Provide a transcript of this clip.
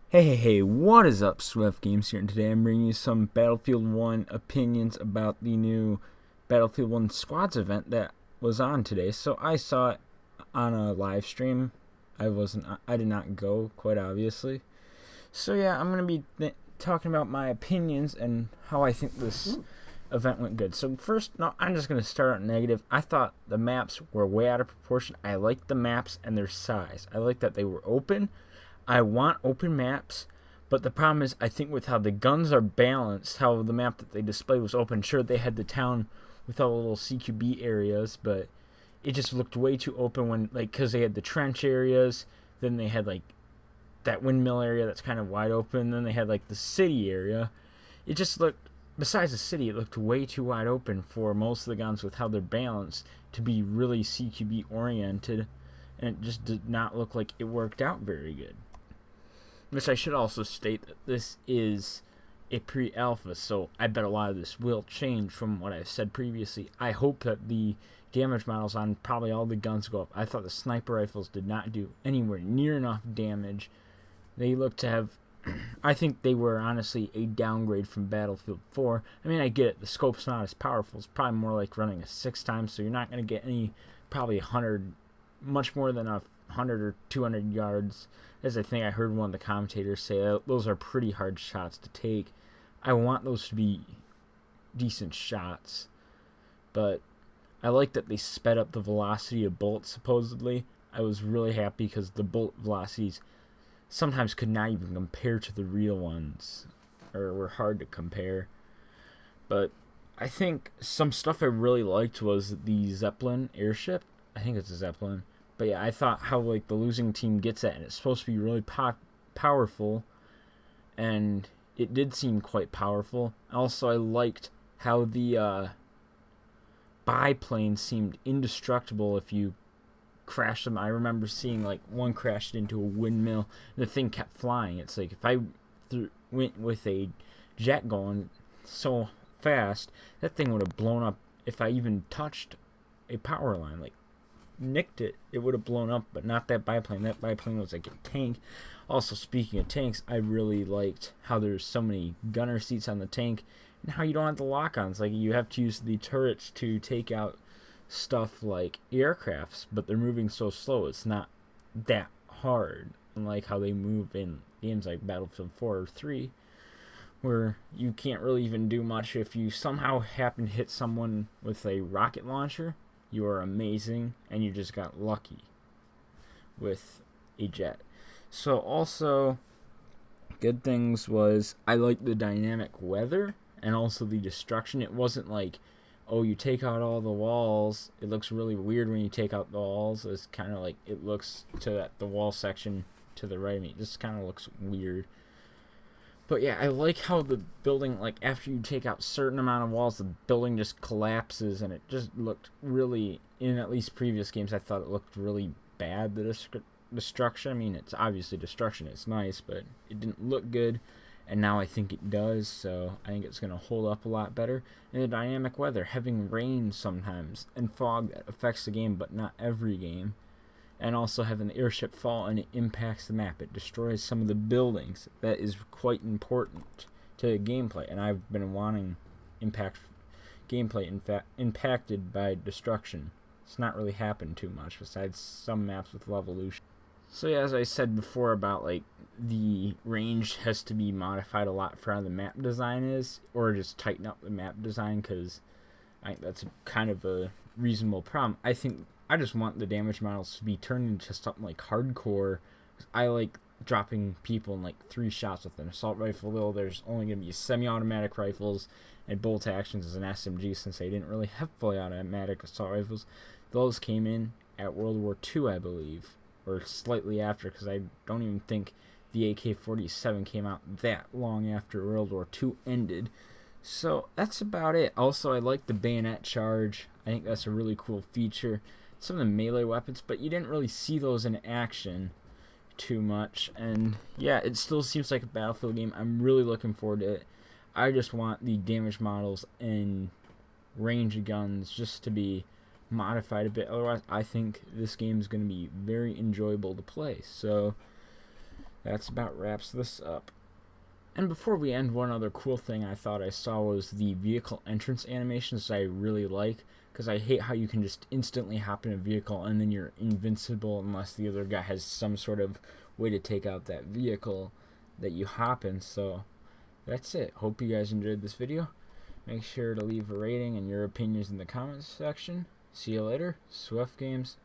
Hey, what is up, Swefgames here, and today I'm bringing you some Battlefield 1 opinions about the new Battlefield 1 Squads event that was on today. So I saw it on a live stream. I did not go, quite obviously. So yeah, I'm going to be talking about my opinions and how I think this event went good. So first, no, I'm just going to start out negative. I thought the maps were way out of proportion. I liked the maps and their size. I liked that they were open. I want open maps, but the problem is I think with how the guns are balanced, how the map that they displayed was open. Sure, they had the town with all the little CQB areas, but it just looked way too open when, like, because they had the trench areas, then they had, like, that windmill area that's kind of wide open, then they had, like, the city area. It just looked, besides the city, it looked way too wide open for most of the guns with how they're balanced to be really CQB oriented, and it just did not look like it worked out very good. Which I should also state that this is a pre-alpha, so I bet a lot of this will change from what I've said previously. I hope that the damage models on probably all the guns go up. I thought the sniper rifles did not do anywhere near enough damage. They look to have... I think they were honestly a downgrade from Battlefield 4. I mean, I get it. The scope's not as powerful. It's probably more like running a 6 times, so you're not going to get any, probably 100, much more than 100 or 200 yards. As I think I heard one of the commentators say, those are pretty hard shots to take. I want those to be decent shots, but I like that they sped up the velocity of bullets, supposedly. I was really happy because the bullet velocities sometimes could not even compare to the real ones, or were hard to compare. But I think some stuff I really liked was the Zeppelin airship. I think it's a Zeppelin. But yeah, I thought how, like, the losing team gets it, and it's supposed to be really powerful, and it did seem quite powerful. Also, I liked how the biplanes seemed indestructible if you crashed them. I remember seeing, like, one crashed into a windmill, and the thing kept flying. It's like if I went with a jet going so fast, that thing would have blown up if I even touched a power line. Like, nicked it, it would have blown up, but not that biplane. That biplane was like a tank. Also, speaking of tanks, I really liked how there's so many gunner seats on the tank, and how you don't have the lock-ons. Like, you have to use the turrets to take out stuff like aircrafts, but they're moving so slow, it's not that hard. Unlike how they move in games like Battlefield 4 or 3, where you can't really even do much. If you somehow happen to hit someone with a rocket launcher, you are amazing, and you just got lucky with a jet. So also, good things was I liked the dynamic weather and also the destruction. It wasn't like, oh, you take out all the walls. It looks really weird when you take out the walls. It's kind of like it looks to the wall section to the right of me. It just kind of looks weird. But yeah, I like how the building, like, after you take out certain amount of walls, the building just collapses, and it just looked really, in at least previous games, I thought it looked really bad, the destruction. I mean, it's obviously destruction, it's nice, but it didn't look good, and now I think it does, so I think it's going to hold up a lot better. And the dynamic weather, having rain sometimes, and fog that affects the game, but not every game. And also having the airship fall, and it impacts the map. It destroys some of the buildings. That is quite important to the gameplay, and I've been wanting gameplay impacted by destruction. It's not really happened too much, besides some maps with Levolution. So yeah, as I said before about, like, the range has to be modified a lot for how the map design is, or just tighten up the map design, because I think that's kind of a reasonable problem. I just want the damage models to be turned into something like hardcore. I like dropping people in like 3 shots with an assault rifle, though there's only going to be semi-automatic rifles and bolt actions as an SMG, since they didn't really have fully automatic assault rifles. Those came in at World War II, I believe, or slightly after, because I don't even think the AK-47 came out that long after World War II ended. So that's about it. Also, I like the bayonet charge. I think that's a really cool feature. Some of the melee weapons, but you didn't really see those in action too much. And yeah, it still seems like a Battlefield game. I'm really looking forward to it. I just want the damage models and range guns just to be modified a bit. Otherwise, I think this game is going to be very enjoyable to play. So that's about wraps this up. And before we end, one other cool thing I thought I saw was the vehicle entrance animations I really like, because I hate how you can just instantly hop in a vehicle and then you're invincible unless the other guy has some sort of way to take out that vehicle that you hop in. So that's it. Hope you guys enjoyed this video. Make sure to leave a rating and your opinions in the comments section. See you later. Swefgames